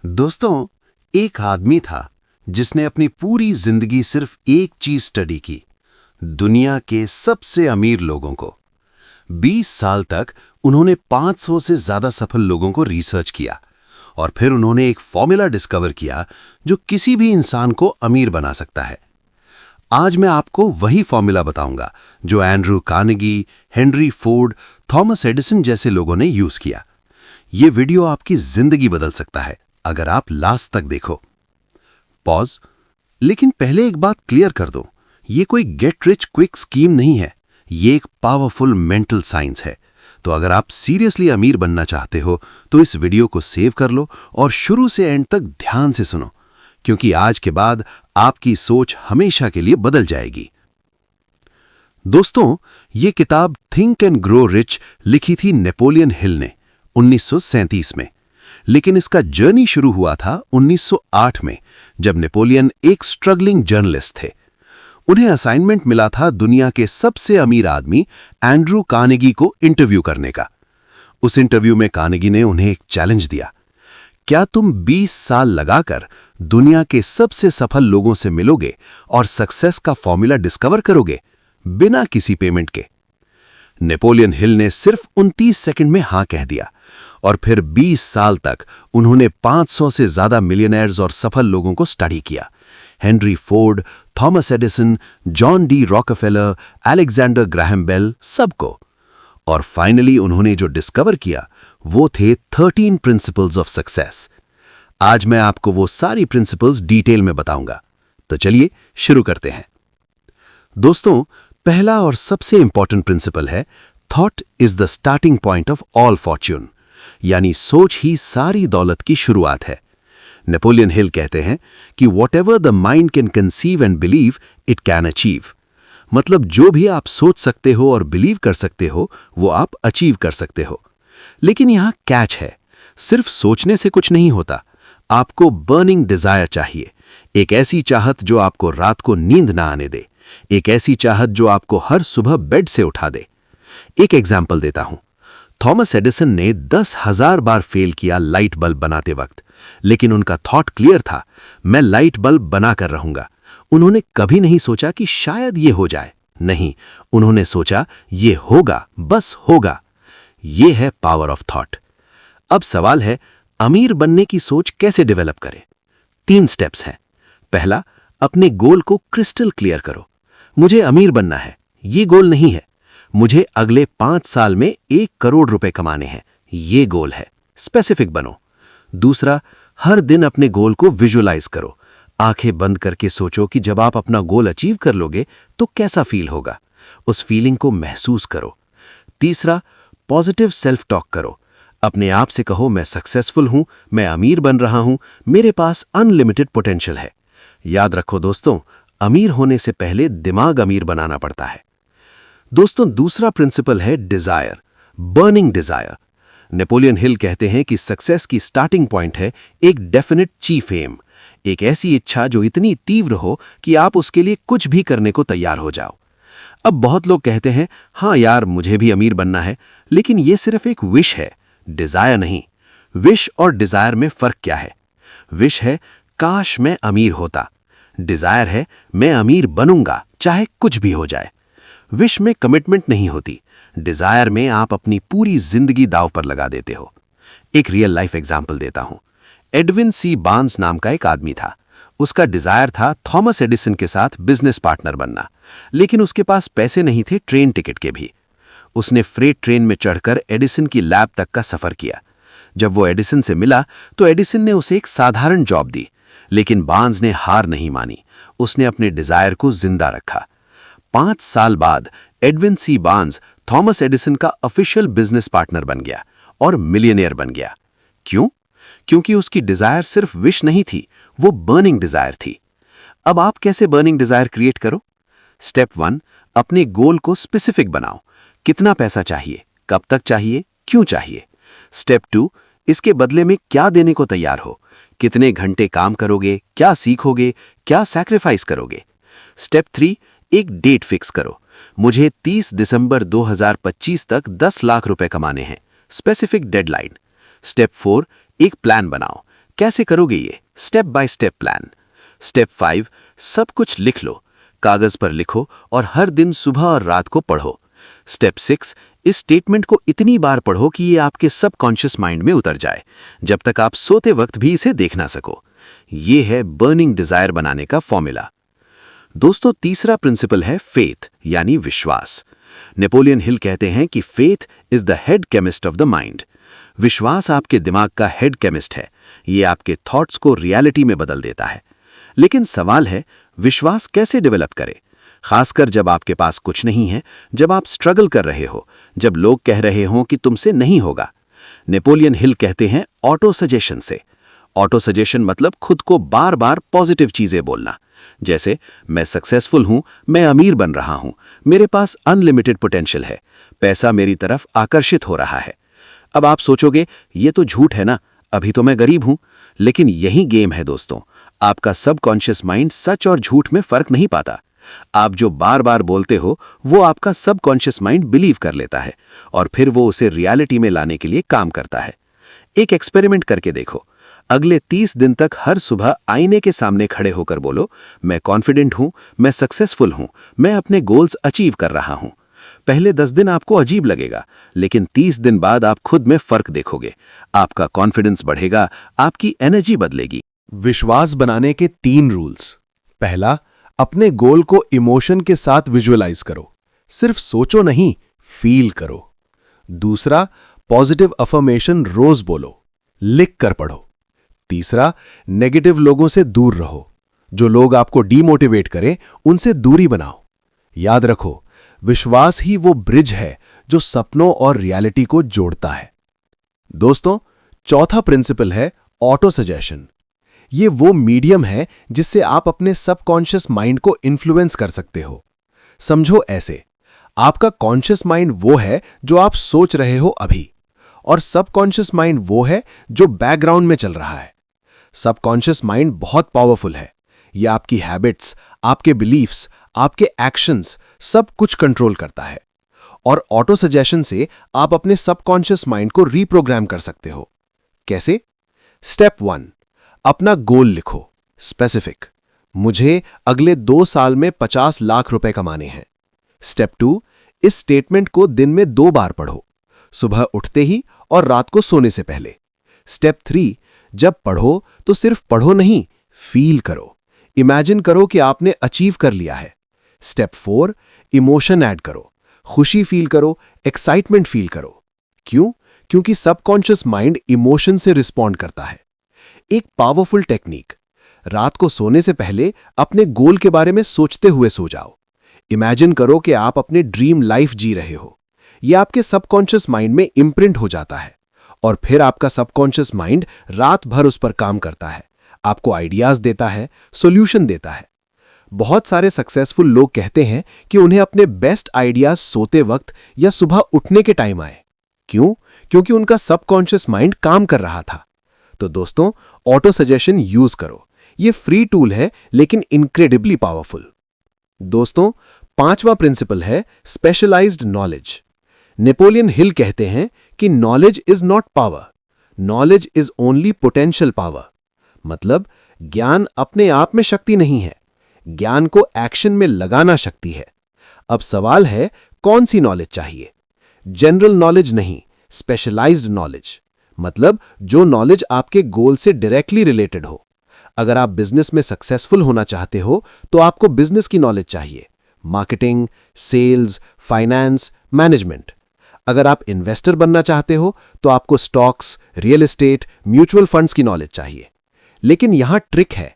दोस्तों, एक आदमी था जिसने अपनी पूरी जिंदगी सिर्फ एक चीज स्टडी की, दुनिया के सबसे अमीर लोगों को। 20 साल तक उन्होंने 500 से ज्यादा सफल लोगों को रिसर्च किया और फिर उन्होंने एक फॉर्मूला डिस्कवर किया जो किसी भी इंसान को अमीर बना सकता है। आज मैं आपको वही फॉर्मूला बताऊंगा जो Andrew Carnegie, Henry Ford, Thomas Edison जैसे लोगों ने यूज किया। ये वीडियो आपकी जिंदगी बदल सकता है अगर आप लास्ट तक देखो। पॉज। लेकिन पहले एक बात क्लियर कर दूं, ये कोई गेट रिच क्विक स्कीम नहीं है, ये एक पावरफुल मेंटल साइंस है। तो अगर आप सीरियसली अमीर बनना चाहते हो तो इस वीडियो को सेव कर लो और शुरू से एंड तक ध्यान से सुनो, क्योंकि आज के बाद आपकी सोच हमेशा के लिए बदल जाएगी। दोस्तों, ये किताब थिंक एंड ग्रो रिच लिखी थी नेपोलियन हिल ने 1937 में, लेकिन इसका जर्नी शुरू हुआ था 1908 में, जब नेपोलियन एक स्ट्रगलिंग जर्नलिस्ट थे। उन्हें असाइनमेंट मिला था दुनिया के सबसे अमीर आदमी एंड्रू कार्नेगी को इंटरव्यू करने का। उस इंटरव्यू में कार्नेगी ने उन्हें एक चैलेंज दिया, क्या तुम 20 साल लगाकर दुनिया के सबसे सफल लोगों से मिलोगे और सक्सेस का फॉर्मूला डिस्कवर करोगे बिना किसी पेमेंट के? नेपोलियन हिल ने सिर्फ 29 सेकंड में हां कह दिया और फिर 20 साल तक उन्होंने 500 से ज्यादा मिलियनेयर्स और सफल लोगों को स्टडी किया। Henry Ford, Thomas Edison, John D Rockefeller, Alexander Graham Bell, सबको। और फाइनली उन्होंने जो डिस्कवर किया वो थे 13 प्रिंसिपल्स ऑफ सक्सेस। आज मैं आपको वो सारी प्रिंसिपल्स डिटेल में बताऊंगा, तो चलिए शुरू करते हैं। दोस्तों, पहला और सबसे इंपॉर्टेंट प्रिंसिपल है thought is the starting point of all Fortune, यानी सोच ही सारी दौलत की शुरुआत है। नेपोलियन हिल कहते हैं कि what ever the mind can conceive and believe it can achieve. मतलब जो भी आप सोच सकते हो और बिलीव कर सकते हो वो आप अचीव कर सकते हो। लेकिन यहां कैच है, सिर्फ सोचने से कुछ नहीं होता, आपको बर्निंग डिजायर चाहिए। एक ऐसी चाहत जो आपको रात को नींद ना आने दे, एक ऐसी चाहत जो आपको हर सुबह बेड से उठा दे। एक एग्जाम्पल देता हूं। थॉमस एडिसन ने 10,000 बार फेल किया लाइट बल्ब बनाते वक्त, लेकिन उनका थॉट क्लियर था, मैं लाइट बल्ब बनाकर रहूंगा। उन्होंने कभी नहीं सोचा कि शायद ये हो जाए, नहीं, उन्होंने सोचा ये होगा, बस होगा। ये है पावर ऑफ थॉट। अब सवाल है, अमीर बनने की सोच कैसे डेवलप करें? 3 स्टेप्स हैं। पहला, अपने गोल को क्रिस्टल क्लियर करो। मुझे अमीर बनना है, ये गोल नहीं है। मुझे अगले 5 साल में 1 करोड़ रुपए कमाने हैं, ये गोल है। स्पेसिफिक बनो। दूसरा, हर दिन अपने गोल को विजुअलाइज करो। आंखें बंद करके सोचो कि जब आप अपना गोल अचीव कर लोगे तो कैसा फील होगा, उस फीलिंग को महसूस करो। तीसरा, पॉजिटिव सेल्फ टॉक करो। अपने आप से कहो, मैं सक्सेसफुल हूं, मैं अमीर बन रहा हूं, मेरे पास अनलिमिटेड पोटेंशियल है। याद रखो दोस्तों, अमीर होने से पहले दिमाग अमीर बनाना पड़ता है। दोस्तों, दूसरा प्रिंसिपल है desire, burning desire. Napoleon Hill कहते हैं कि सक्सेस की स्टार्टिंग पॉइंट है एक डेफिनेट चीफ एम, एक ऐसी इच्छा जो इतनी तीव्र हो कि आप उसके लिए कुछ भी करने को तैयार हो जाओ। अब बहुत लोग कहते हैं, हाँ यार मुझे भी अमीर बनना है, लेकिन ये सिर्फ एक विश है, डिजायर नहीं। विश और डिजायर में फर्क क्या है? विश है काश मैं अमीर होता, डिजायर है मैं अमीर बनूंगा चाहे कुछ भी हो जाए। विश में कमिटमेंट नहीं होती, डिजायर में आप अपनी पूरी जिंदगी दांव पर लगा देते हो। एक रियल लाइफ एग्जाम्पल देता हूं। एडविन सी बार्न्स नाम का एक आदमी था। उसका डिजायर था थॉमस एडिसन के साथ बिजनेस पार्टनर बनना, लेकिन उसके पास पैसे नहीं थे ट्रेन टिकट के भी। उसने फ्रेट ट्रेन में चढ़कर एडिसन की लैब तक का सफर किया। जब वो एडिसन से मिला तो एडिसन ने उसे एक साधारण जॉब दी, लेकिन बार्न्स ने हार नहीं मानी। उसने अपने डिजायर को जिंदा रखा। 5 साल बाद Edwin C Barnes Thomas Edison का ऑफिशियल बिजनेस पार्टनर बन गया और मिलियनेयर बन गया। क्यों? क्योंकि उसकी डिजायर सिर्फ विश नहीं थी, वो बर्निंग डिजायर थी। अब आप कैसे बर्निंग डिजायर क्रिएट करो? स्टेप 1, अपने गोल को स्पेसिफिक बनाओ। कितना पैसा चाहिए, कब तक चाहिए, क्यों चाहिए? स्टेप 2, इसके बदले में क्या देने को तैयार हो? कितने घंटे काम करोगे, क्या सीखोगे, क्या सैक्रिफाइस करोगे? स्टेप 3, एक डेट फिक्स करो। मुझे 30 दिसंबर 2025 तक 10 लाख रुपए कमाने हैं, स्पेसिफिक डेडलाइन। स्टेप 4, एक प्लान बनाओ। कैसे करोगे ये? Step by step plan. Step 5, सब कुछ लिख लो, कागज पर लिखो और हर दिन सुबह और रात को पढ़ो। स्टेप 6, इस स्टेटमेंट को इतनी बार पढ़ो कि ये आपके सबकॉन्शियस माइंड में उतर जाए, जब तक आप सोते वक्त भी इसे देख ना सको। ये है बर्निंग डिजायर बनाने का फॉर्मूला। दोस्तों, तीसरा प्रिंसिपल है फेथ यानी विश्वास। नेपोलियन हिल कहते हैं कि faith is the head chemist of the mind. विश्वास आपके दिमाग का हेड केमिस्ट है। ये आपके थॉट्स को रियलिटी में बदल देता है। लेकिन सवाल है, विश्वास कैसे डेवलप करें, खासकर जब आपके पास कुछ नहीं है, जब आप स्ट्रगल कर रहे हो, जब लोग कह रहे हों कि तुमसे नहीं होगा। नेपोलियन हिल कहते हैं ऑटो सजेशन से। ऑटो सजेशन मतलब खुद को बार बार पॉजिटिव चीजें बोलना, जैसे मैं सक्सेसफुल हूं, मैं अमीर बन रहा हूं, मेरे पास अनलिमिटेड पोटेंशियल है, पैसा मेरी तरफ आकर्षित हो रहा है। अब आप सोचोगे ये तो झूठ है ना, अभी तो मैं गरीब हूं। लेकिन यही गेम है दोस्तों। आपका सबकॉन्शियस माइंड सच और झूठ में फर्क नहीं पाता। आप जो बार बार बोलते हो वो आपका सबकॉन्शियस माइंड बिलीव कर लेता है और फिर वो उसे रियलिटी में लाने के लिए काम करता है। एक एक्सपेरिमेंट करके देखो। अगले 30 दिन तक हर सुबह आईने के सामने खड़े होकर बोलो, मैं कॉन्फिडेंट हूं, मैं सक्सेसफुल हूं, मैं अपने गोल्स अचीव कर रहा हूं। पहले 10 दिन आपको अजीब लगेगा, लेकिन 30 दिन बाद आप खुद में फर्क देखोगे। आपका कॉन्फिडेंस बढ़ेगा, आपकी एनर्जी बदलेगी। विश्वास बनाने के 3 रूल्स। पहला, अपने गोल को इमोशन के साथ विजुअलाइज करो, सिर्फ सोचो नहीं, फील करो। दूसरा, पॉजिटिव अफर्मेशन रोज बोलो, लिख कर पढ़ो। तीसरा, नेगेटिव लोगों से दूर रहो, जो लोग आपको डीमोटिवेट करें उनसे दूरी बनाओ। याद रखो, विश्वास ही वो ब्रिज है जो सपनों और रियलिटी को जोड़ता है। दोस्तों, चौथा प्रिंसिपल है ऑटो सजेशन। ये वो मीडियम है जिससे आप अपने सबकॉन्शियस माइंड को इन्फ्लुएंस कर सकते हो। समझो ऐसे, आपका कॉन्शियस माइंड वो है जो आप सोच रहे हो अभी, और सबकॉन्शियस माइंड वो है जो बैकग्राउंड में चल रहा है। सबकॉन्शियस माइंड बहुत पावरफुल है। यह आपकी हैबिट्स, आपके बिलीफ्स, आपके एक्शंस सब कुछ कंट्रोल करता है। और ऑटो सजेशन से आप अपने सबकॉन्शियस माइंड को रीप्रोग्राम कर सकते हो। कैसे? स्टेप 1, अपना गोल लिखो, स्पेसिफिक। मुझे अगले 2 साल में 50 लाख रुपए कमाने हैं। स्टेप 2, इस स्टेटमेंट को दिन में 2 बार पढ़ो, सुबह उठते ही और रात को सोने से पहले। स्टेप 3, जब पढ़ो तो सिर्फ पढ़ो नहीं, फील करो, इमेजिन करो कि आपने अचीव कर लिया है। स्टेप 4, इमोशन ऐड करो, खुशी फील करो, एक्साइटमेंट फील करो। क्यों? क्योंकि सबकॉन्शियस माइंड इमोशन से रिस्पॉन्ड करता है। एक पावरफुल टेक्निक, रात को सोने से पहले अपने गोल के बारे में सोचते हुए सो जाओ। इमेजिन करो कि आप अपने ड्रीम लाइफ जी रहे हो। यह आपके सबकॉन्शियस माइंड में इम्प्रिंट हो जाता है और फिर आपका सबकॉन्शियस माइंड रात भर उस पर काम करता है, आपको आइडियाज देता है, सॉल्यूशन देता है। बहुत सारे सक्सेसफुल लोग कहते हैं कि उन्हें अपने बेस्ट आइडियाज सोते वक्त या सुबह उठने के टाइम आए। क्यों? क्योंकि उनका सबकॉन्शियस माइंड काम कर रहा था। तो दोस्तों, ऑटो सजेशन यूज करो। यह फ्री टूल है लेकिन इनक्रेडिबली पावरफुल। दोस्तों, 5वां प्रिंसिपल है स्पेशलाइज्ड नॉलेज। नेपोलियन हिल कहते हैं कि knowledge is not power, knowledge is only potential power. मतलब ज्ञान अपने आप में शक्ति नहीं है, ज्ञान को एक्शन में लगाना शक्ति है। अब सवाल है, कौन सी नॉलेज चाहिए? जनरल नॉलेज नहीं, स्पेशलाइज्ड नॉलेज। मतलब जो नॉलेज आपके गोल से डायरेक्टली रिलेटेड हो। अगर आप बिजनेस में सक्सेसफुल होना चाहते हो तो आपको बिजनेस की नॉलेज चाहिए, मार्केटिंग, सेल्स, फाइनेंस, मैनेजमेंट। अगर आप इन्वेस्टर बनना चाहते हो तो आपको stocks, real estate, mutual funds की नॉलेज चाहिए। लेकिन यहां ट्रिक है,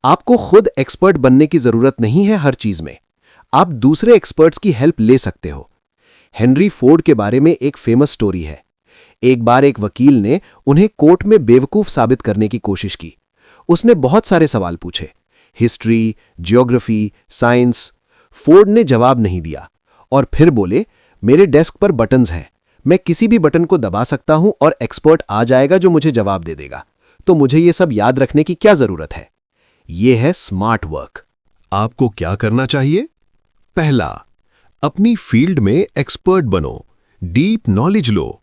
आपको खुद एक्सपर्ट बनने की जरूरत नहीं है हर चीज में। आप दूसरे एक्सपर्ट्स की हेल्प ले सकते हो। हेनरी फोर्ड के बारे में एक फेमस स्टोरी है। एक बार एक वकील ने उन्हें कोर्ट में बेवकूफ साबित करने की कोशिश की। उसने बहुत सारे सवाल पूछे, हिस्ट्री, जियोग्राफी, साइंस। फोर्ड ने जवाब नहीं दिया और फिर बोले, मेरे डेस्क पर बटन्स हैं, मैं किसी भी बटन को दबा सकता हूं और एक्सपर्ट आ जाएगा जो मुझे जवाब दे देगा। तो मुझे ये सब याद रखने की क्या जरूरत है? ये है स्मार्ट वर्क। आपको क्या करना चाहिए? पहला, अपनी फील्ड में एक्सपर्ट बनो, डीप नॉलेज लो।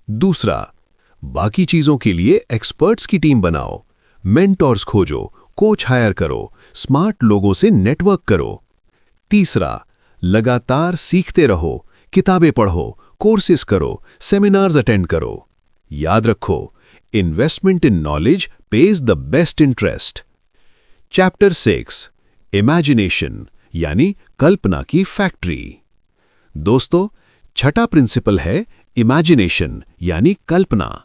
दूसरा, बाकी चीजों के लिए एक्सपर्ट्स की टीम बनाओ, मेंटोर्स खोजो, कोच हायर करो, स्मार्ट लोगों से नेटवर्क करो। तीसरा, लगातार सीखते रहो, किताबें पढ़ो, कोर्सेज करो, सेमिनार्स अटेंड करो। याद रखो, investment in knowledge page the best interest. Chapter 6, imagination यानी कल्पना की फैक्ट्री। दोस्तों, छठा प्रिंसिपल है इमेजिनेशन यानी कल्पना।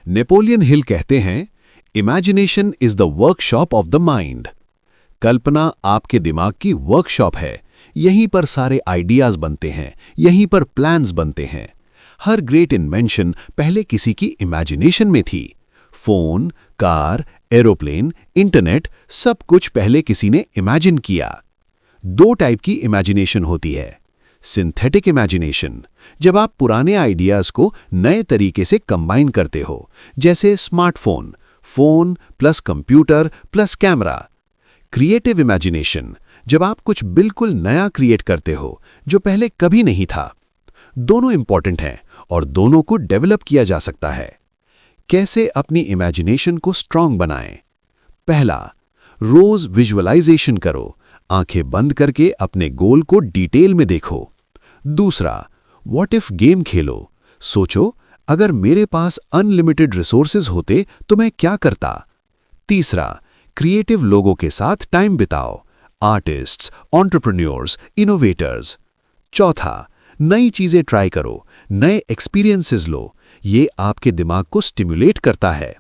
नेपोलियन हिल कहते हैं, imagination is the workshop of the mind. कल्पना आपके दिमाग की वर्कशॉप है। यहीं पर सारे आइडियाज बनते हैं, यहीं पर प्लान्स बनते हैं। हर ग्रेट इन्वेंशन पहले किसी की इमेजिनेशन में थी। फोन, कार, एरोप्लेन, इंटरनेट, सब कुछ पहले किसी ने इमेजिन किया। दो टाइप की इमेजिनेशन होती है। सिंथेटिक इमेजिनेशन, जब आप पुराने आइडियाज को नए तरीके से कंबाइन करते हो, जैसे smartphone, phone plus computer plus camera. Creative imagination, जब आप कुछ बिल्कुल नया क्रिएट करते हो जो पहले कभी नहीं था। दोनों इंपॉर्टेंट हैं और दोनों को डेवलप किया जा सकता है। कैसे अपनी इमेजिनेशन को स्ट्रांग बनाएं? पहला, रोज विजुअलाइजेशन करो। आंखें बंद करके अपने गोल को डिटेल में देखो। दूसरा, व्हाट इफ गेम खेलो। सोचो, अगर मेरे पास अनलिमिटेड रिसोर्सेज होते तो मैं क्या करता। तीसरा, क्रिएटिव लोगों के साथ टाइम बिताओ। Artists, entrepreneurs, innovators. चौथा, नई चीजें ट्राई करो, नए एक्सपीरियंसेस लो। ये आपके दिमाग को स्टिमुलेट करता है।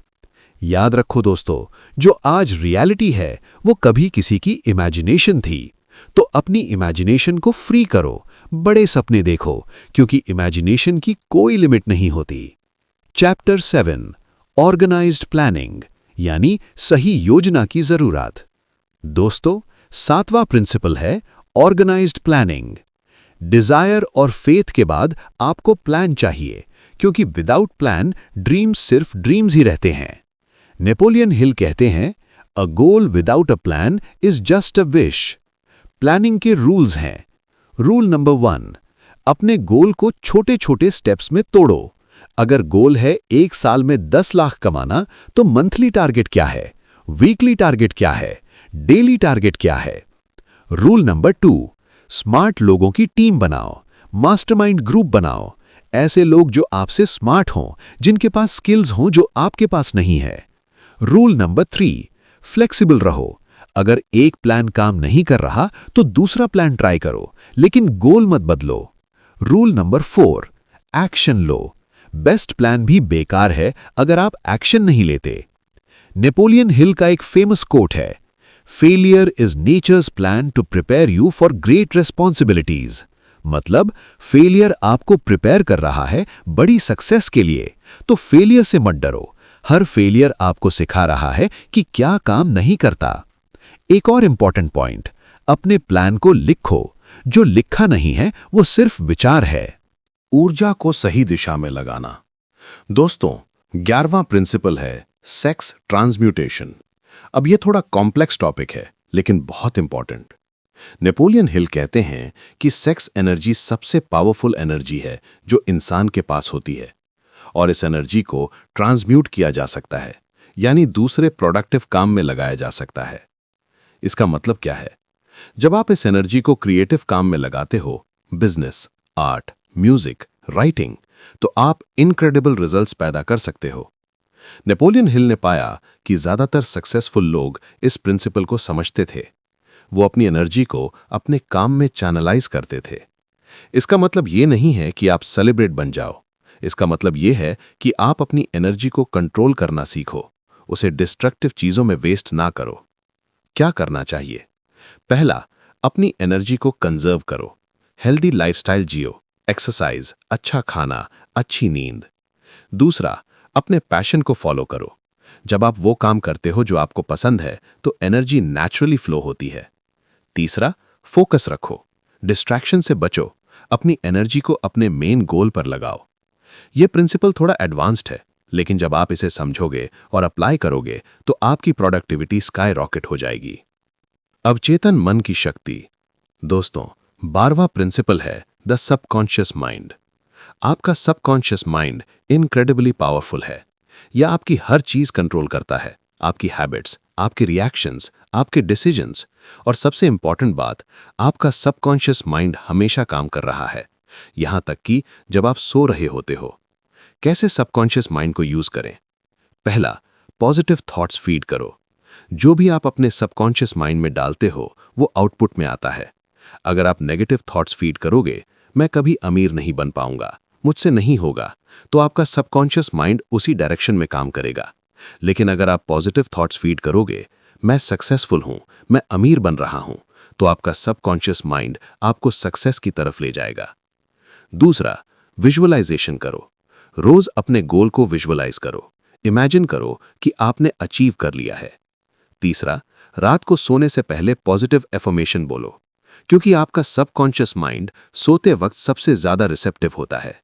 याद रखो दोस्तों, जो आज रियलिटी है वो कभी किसी की इमेजिनेशन थी। तो अपनी इमेजिनेशन को फ्री करो, बड़े सपने देखो, क्योंकि इमेजिनेशन की कोई लिमिट नहीं होती। चैप्टर 7, ऑर्गेनाइज्ड प्लानिंग यानी सही योजना की जरूरत। दोस्तों, सातवां प्रिंसिपल है ऑर्गेनाइज्ड प्लानिंग। डिजायर और फेथ के बाद आपको प्लान चाहिए, क्योंकि विदाउट प्लान ड्रीम्स सिर्फ ड्रीम्स ही रहते हैं। नेपोलियन हिल कहते हैं, a goal without a plan is just a wish. Planning के रूल्स हैं। रूल नंबर 1, अपने गोल को छोटे छोटे स्टेप्स में तोड़ो। अगर गोल है 1 साल में 10 लाख कमाना, तो मंथली टारगेट क्या है, वीकली टारगेट क्या है, डेली टारगेट क्या है। रूल नंबर 2, स्मार्ट लोगों की टीम बनाओ, मास्टरमाइंड ग्रुप बनाओ। ऐसे लोग जो आपसे स्मार्ट हों, जिनके पास स्किल्स हों जो आपके पास नहीं है। रूल नंबर 3, फ्लेक्सिबल रहो। अगर एक प्लान काम नहीं कर रहा तो दूसरा प्लान ट्राई करो, लेकिन गोल मत बदलो। रूल नंबर 4, एक्शन लो। बेस्ट प्लान भी बेकार है अगर आप एक्शन नहीं लेते। नेपोलियन हिल का एक फेमस कोट है, failure is nature's plan to prepare you for great responsibilities. मतलब फेलियर आपको प्रिपेयर कर रहा है बड़ी सक्सेस के लिए। तो फेलियर से मत डरो। हर फेलियर आपको सिखा रहा है कि क्या काम नहीं करता। एक और इंपॉर्टेंट पॉइंट, अपने प्लान को लिखो। जो लिखा नहीं है वो सिर्फ विचार है। ऊर्जा को सही दिशा में लगाना। दोस्तों, 11वां प्रिंसिपल है सेक्स ट्रांसम्यूटेशन। अब ये थोड़ा कॉम्प्लेक्स टॉपिक है, लेकिन बहुत इंपॉर्टेंट। नेपोलियन हिल कहते हैं कि सेक्स एनर्जी सबसे पावरफुल एनर्जी है जो इंसान के पास होती है, और इस एनर्जी को ट्रांसम्यूट किया जा सकता है, यानी दूसरे प्रोडक्टिव काम में लगाया जा सकता है। इसका मतलब क्या है? जब आप इस एनर्जी को क्रिएटिव काम में लगाते हो, बिजनेस, आर्ट, म्यूजिक, राइटिंग, तो आप इनक्रेडिबल रिजल्ट्स पैदा कर सकते हो। नेपोलियन हिल ने पाया कि ज्यादातर सक्सेसफुल लोग इस प्रिंसिपल को समझते थे। वो अपनी एनर्जी को अपने काम में चैनलाइज करते थे। इसका मतलब ये नहीं है कि आप सेलिब्रेट बन जाओ। इसका मतलब ये है कि आप अपनी एनर्जी को कंट्रोल करना सीखो, उसे डिस्ट्रक्टिव चीजों में वेस्ट ना करो। क्या करना चाहिए? पहला, अपनी एनर्जी को कंजर्व करो। हेल्दी लाइफस्टाइल जियो, एक्सरसाइज, अच्छा खाना, अच्छी नींद। दूसरा, अपने पैशन को फॉलो करो। जब आप वो काम करते हो जो आपको पसंद है, तो एनर्जी नेचुरली फ्लो होती है। तीसरा, फोकस रखो, डिस्ट्रैक्शन से बचो, अपनी एनर्जी को अपने मेन गोल पर लगाओ। यह प्रिंसिपल थोड़ा एडवांस्ड है, लेकिन जब आप इसे समझोगे और अप्लाई करोगे तो आपकी प्रोडक्टिविटी स्काई रॉकेट हो जाएगी। अवचेतन मन की शक्ति। दोस्तों, 12वां प्रिंसिपल है द सबकॉन्शियस माइंड। आपका सबकॉन्शियस माइंड इनक्रेडिबली पावरफुल है। यह आपकी हर चीज कंट्रोल करता है, आपकी हैबिट्स, आपके रिएक्शंस, आपके डिसीजंस और सबसे इंपॉर्टेंट बात, आपका सबकॉन्शियस माइंड हमेशा काम कर रहा है, यहां तक कि जब आप सो रहे होते हो। कैसे सबकॉन्शियस माइंड को यूज करें? पहला, पॉजिटिव थॉट्स फीड करो। जो भी आप अपने सबकॉन्शियस माइंड में डालते हो वो आउटपुट में आता है। अगर आप नेगेटिव थॉट्स फीड करोगे, मैं कभी अमीर नहीं बन पाऊंगा, मुझसे नहीं होगा, तो आपका सबकॉन्शियस माइंड उसी डायरेक्शन में काम करेगा। लेकिन अगर आप पॉजिटिव थॉट्स फीड करोगे, मैं सक्सेसफुल हूं, मैं अमीर बन रहा हूं, तो आपका सबकॉन्शियस माइंड आपको सक्सेस की तरफ ले जाएगा। दूसरा, विजुअलाइजेशन करो। रोज अपने गोल को विजुअलाइज करो। इमेजिन करो कि आपने अचीव कर लिया है। तीसरा, रात को सोने से पहले पॉजिटिव एफर्मेशन बोलो, क्योंकि आपका सबकॉन्शियस माइंड सोते वक्त सबसे ज्यादा रिसेप्टिव होता है।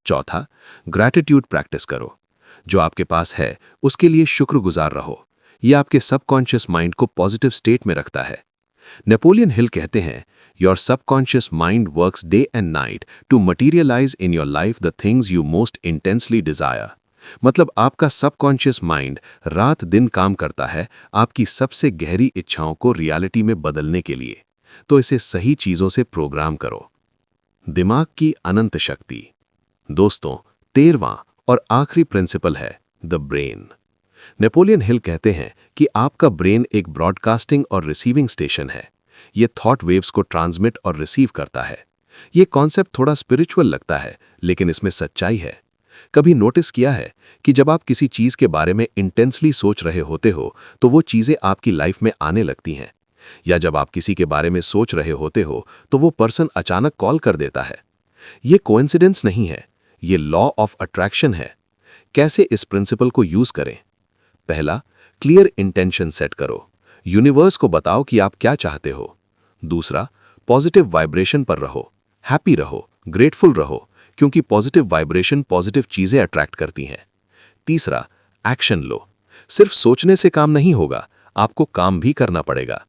चौथा, ग्रैटिट्यूड प्रैक्टिस करो। जो आपके पास है उसके लिए शुक्रगुजार रहो। यह आपके सबकॉन्शियस माइंड को पॉजिटिव स्टेट में रखता है। नेपोलियन हिल कहते हैं, your subconscious mind works day and night to materialise in your life the things you most intensely desire. मतलब आपका सबकॉन्शियस माइंड रात दिन काम करता है आपकी सबसे गहरी इच्छाओं को रियलिटी में बदलने के लिए। तो इसे सही चीजों से प्रोग्राम करो। दिमाग की अनंत शक्ति। दोस्तों, 13वां और आखिरी प्रिंसिपल है द ब्रेन। नेपोलियन हिल कहते हैं कि आपका ब्रेन एक ब्रॉडकास्टिंग और रिसीविंग स्टेशन है। ये थॉट वेव्स को ट्रांसमिट और रिसीव करता है। ये कॉन्सेप्ट थोड़ा स्पिरिचुअल लगता है, लेकिन इसमें सच्चाई है। कभी नोटिस किया है कि जब आप किसी चीज के बारे में इंटेंसली सोच रहे होते हो तो वो चीजें आपकी लाइफ में आने लगती हैं, या जब आप किसी के बारे में सोच रहे होते हो तो वो पर्सन अचानक कॉल कर देता है। ये कोइंसिडेंस नहीं है, ये लॉ ऑफ अट्रैक्शन है। कैसे इस प्रिंसिपल को यूज करें? पहला, क्लियर इंटेंशन सेट करो। यूनिवर्स को बताओ कि आप क्या चाहते हो। दूसरा, पॉजिटिव वाइब्रेशन पर रहो, हैप्पी रहो, ग्रेटफुल रहो, क्योंकि पॉजिटिव वाइब्रेशन पॉजिटिव चीजें अट्रैक्ट करती हैं। तीसरा, एक्शन लो। सिर्फ सोचने से काम नहीं होगा, आपको काम भी करना पड़ेगा।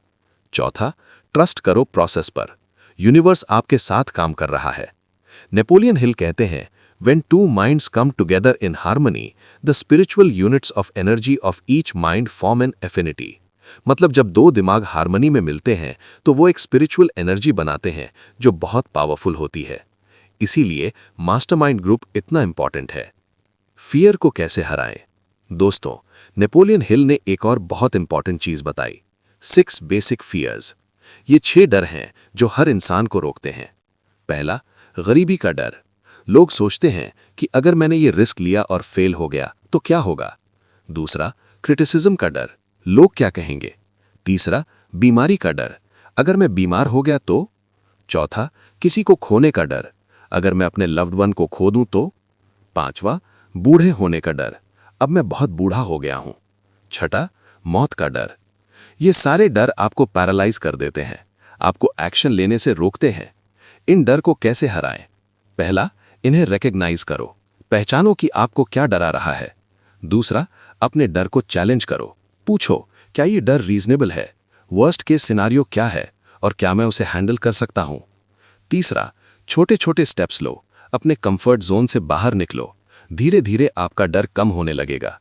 चौथा, ट्रस्ट करो प्रोसेस पर। यूनिवर्स आपके साथ काम कर रहा है। नेपोलियन हिल कहते हैं, When two minds come together in harmony, the spiritual units of energy of each mind form an affinity. मतलब जब दो दिमाग हार्मनी में मिलते हैं तो वो एक स्पिरिचुअल एनर्जी बनाते हैं जो बहुत पावरफुल होती है। इसीलिए मास्टरमाइंड ग्रुप इतना इंपॉर्टेंट है। फियर को कैसे हराएं? दोस्तों, नेपोलियन हिल ने एक और बहुत इंपॉर्टेंट चीज बताई, 6 बेसिक फियर्स। ये 6 डर हैं जो हर इंसान को रोकते हैं। पहला, गरीबी का डर। लोग सोचते हैं कि अगर मैंने ये रिस्क लिया और फेल हो गया तो क्या होगा। दूसरा, क्रिटिसिज्म का डर, लोग क्या कहेंगे। तीसरा, बीमारी का डर, अगर मैं बीमार हो गया तो। चौथा, किसी को खोने का डर, अगर मैं अपने लव्ड वन को खो दूं तो। पांचवा, बूढ़े होने का डर, अब मैं बहुत बूढ़ा हो गया हूं। छठा, मौत का डर। ये सारे डर आपको पैरालाइज कर देते हैं, आपको एक्शन लेने से रोकते हैं। इन डर को कैसे हराएं? पहला, इन्हें रिकॉग्नाइज करो, पहचानो कि आपको क्या डरा रहा है। दूसरा, अपने डर को चैलेंज करो, पूछो क्या ये डर रीजनेबल है, वर्स्ट केस सिनारियो क्या है और क्या मैं उसे हैंडल कर सकता हूं। तीसरा, छोटे छोटे स्टेप्स लो, अपने कंफर्ट जोन से बाहर निकलो, धीरे धीरे आपका डर कम होने लगेगा।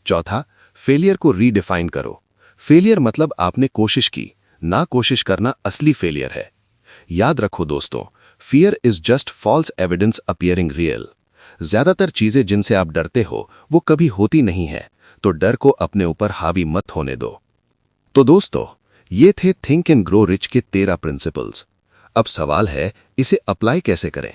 चौथा, फेलियर को रीडिफाइन करो। फेलियर मतलब आपने कोशिश की, ना कोशिश करना असली फेलियर है। याद रखो दोस्तों, fear is just false evidence appearing real. ज्यादातर चीजें जिनसे आप डरते हो वो कभी होती नहीं है, तो डर को अपने ऊपर हावी मत होने दो। तो दोस्तों, ये थे थिंक एंड ग्रो रिच के 13 प्रिंसिपल्स। अब सवाल है, इसे अप्लाई कैसे करें?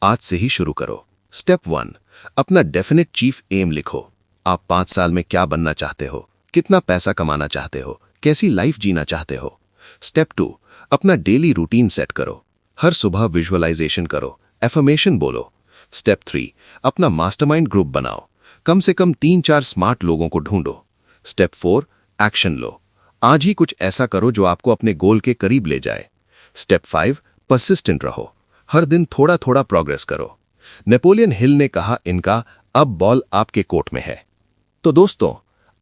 आज से ही शुरू करो। स्टेप 1, अपना डेफिनेट चीफ एम लिखो। आप 5 साल में क्या बनना चाहते हो, कितना पैसा कमाना चाहते हो, कैसी लाइफ जीना चाहते हो। स्टेप 2, अपना डेली रूटीन सेट करो। हर सुबह विजुअलाइजेशन करो, एफर्मेशन बोलो। स्टेप 3, अपना मास्टरमाइंड ग्रुप बनाओ, कम से कम 3-4 स्मार्ट लोगों को ढूंढो। स्टेप 4, एक्शन लो, आज ही कुछ ऐसा करो जो आपको अपने गोल के करीब ले जाए। स्टेप 5, परसिस्टेंट रहो, हर दिन थोड़ा थोड़ा प्रोग्रेस करो। नेपोलियन हिल ने कहा, इनका अब बॉल आपके कोर्ट में है। तो दोस्तों,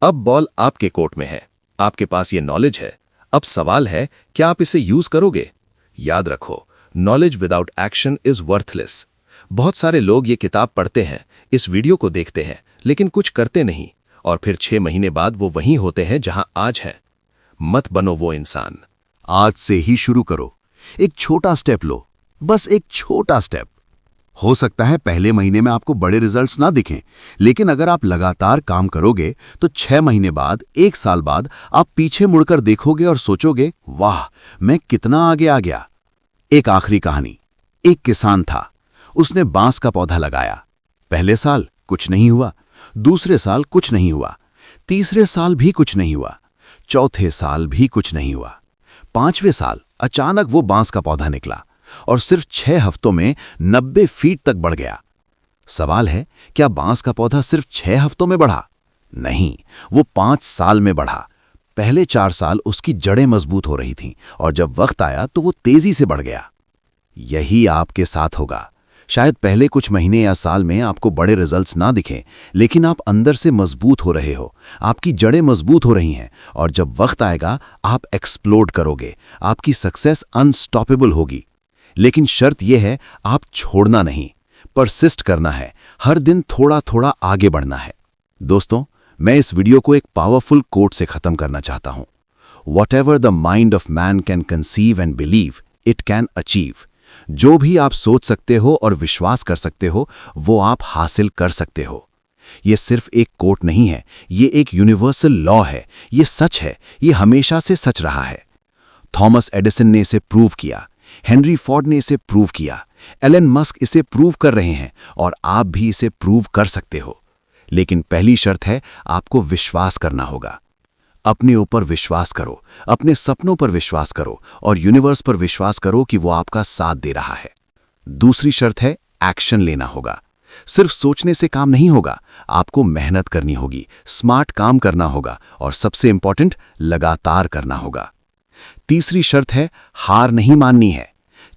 अब बॉल आपके कोर्ट में है, आपके पास ये नॉलेज है। अब सवाल है, क्या आप इसे यूज करोगे? याद रखो, knowledge without action is worthless. बहुत सारे लोग ये किताब पढ़ते हैं, इस वीडियो को देखते हैं, लेकिन कुछ करते नहीं, और फिर 6 महीने बाद वो वहीं होते हैं जहां आज हैं। मत बनो वो इंसान। आज से ही शुरू करो। एक छोटा स्टेप लो, बस एक छोटा स्टेप। हो सकता है पहले महीने में आपको बड़े रिजल्ट्स ना दिखें, लेकिन अगर आप लगातार काम करोगे तो 6 महीने बाद, 1 साल बाद आप पीछे मुड़कर देखोगे और सोचोगे, वाह, मैं कितना आगे आ गया। एक आखिरी कहानी। एक किसान था, उसने बांस का पौधा लगाया। पहले साल कुछ नहीं हुआ, दूसरे साल कुछ नहीं हुआ, तीसरे साल भी कुछ नहीं हुआ, चौथे साल भी कुछ नहीं हुआ। 5वें साल अचानक वो बांस का पौधा निकला और सिर्फ 6 हफ्तों में 90 फीट तक बढ़ गया। सवाल है, क्या बांस का पौधा सिर्फ 6 हफ्तों में बढ़ा? नहीं, वो 5 साल में बढ़ा। पहले 4 साल उसकी जड़ें मजबूत हो रही थीं और जब वक्त आया तो वो तेजी से बढ़ गया। यही आपके साथ होगा। शायद पहले कुछ महीने या साल में आपको बड़े रिजल्ट्स ना दिखें, लेकिन आप अंदर से मजबूत हो रहे हो, आपकी जड़ें मजबूत हो रही हैं और जब वक्त आएगा आप एक्सप्लोड करोगे। आपकी सक्सेस अनस्टॉपेबल होगी। लेकिन शर्त यह है, आप छोड़ना नहीं, परसिस्ट करना है, हर दिन थोड़ा थोड़ा आगे बढ़ना है। दोस्तों, मैं इस वीडियो को एक पावरफुल कोट से खत्म करना चाहता हूं। Whatever the mind of man can conceive and believe, it can achieve। जो भी आप सोच सकते हो और विश्वास कर सकते हो, वो आप हासिल कर सकते हो। ये सिर्फ एक कोट नहीं है, ये एक यूनिवर्सल लॉ है। ये सच है, ये हमेशा से सच रहा है। थॉमस एडिसन ने इसे प्रूव किया, हेनरी फोर्ड ने इसे प्रूव किया, एलन मस्क इसे प्रूव कर रहे हैं और आप भी इसे प्रूव कर सकते हो। लेकिन पहली शर्त है, आपको विश्वास करना होगा। अपने ऊपर विश्वास करो, अपने सपनों पर विश्वास करो और यूनिवर्स पर विश्वास करो कि वो आपका साथ दे रहा है। दूसरी शर्त है, एक्शन लेना होगा। सिर्फ सोचने से काम नहीं होगा, आपको मेहनत करनी होगी, स्मार्ट काम करना होगा और सबसे इंपॉर्टेंट, लगातार करना होगा। तीसरी शर्त है, हार नहीं माननी है।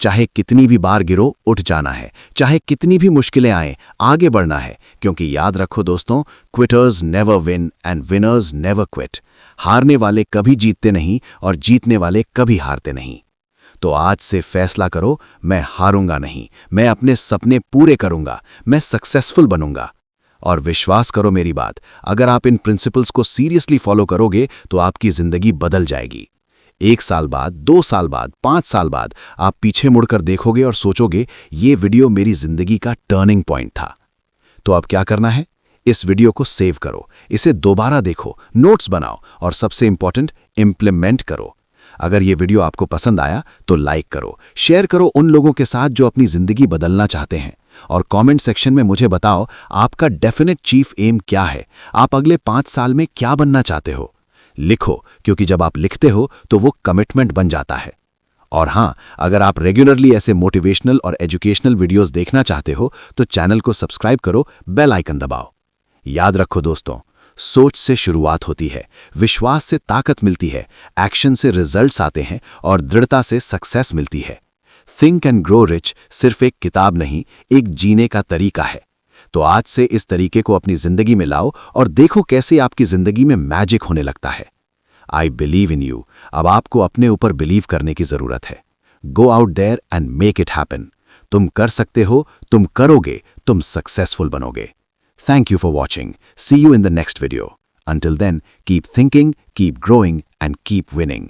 चाहे कितनी भी बार गिरो, उठ जाना है। चाहे कितनी भी मुश्किलें आए, आगे बढ़ना है। क्योंकि याद रखो दोस्तों, quitters never win and winners never quit. हारने वाले कभी जीतते नहीं और जीतने वाले कभी हारते नहीं। तो आज से फैसला करो, मैं हारूंगा नहीं, मैं अपने सपने पूरे करूंगा, मैं सक्सेसफुल बनूंगा। और विश्वास करो मेरी बात, अगर आप इन प्रिंसिपल्स को सीरियसली फॉलो करोगे तो आपकी जिंदगी बदल जाएगी। 1 साल बाद, 2 साल बाद, 5 साल बाद आप पीछे मुड़कर देखोगे और सोचोगे, ये वीडियो मेरी जिंदगी का टर्निंग पॉइंट था। तो अब क्या करना है? इस वीडियो को सेव करो, इसे दोबारा देखो, नोट्स बनाओ और सबसे इंपॉर्टेंट, इंप्लीमेंट करो। अगर ये वीडियो आपको पसंद आया तो लाइक करो, शेयर करो उन लोगों के साथ जो अपनी जिंदगी बदलना चाहते हैं और कमेंट सेक्शन में मुझे बताओ, आपका डेफिनेट चीफ एम क्या है? आप अगले 5 साल में क्या बनना चाहते हो? लिखो, क्योंकि जब आप लिखते हो तो वो कमिटमेंट बन जाता है। और हाँ, अगर आप रेगुलरली ऐसे मोटिवेशनल और एजुकेशनल वीडियोस देखना चाहते हो तो चैनल को सब्सक्राइब करो, बेल आइकन दबाओ। याद रखो दोस्तों, सोच से शुरुआत होती है, विश्वास से ताकत मिलती है, एक्शन से रिजल्ट्स आते हैं और दृढ़ता से सक्सेस मिलती है। थिंक एंड ग्रो रिच सिर्फ एक किताब नहीं, एक जीने का तरीका है। तो आज से इस तरीके को अपनी जिंदगी में लाओ और देखो कैसे आपकी जिंदगी में मैजिक होने लगता है। I believe in you. अब आपको अपने ऊपर बिलीव करने की जरूरत है। Go out there and make it happen. तुम कर सकते हो, तुम करोगे, तुम सक्सेसफुल बनोगे। Thank you for watching. See you in the next video. Until then, keep thinking, keep growing, and keep winning.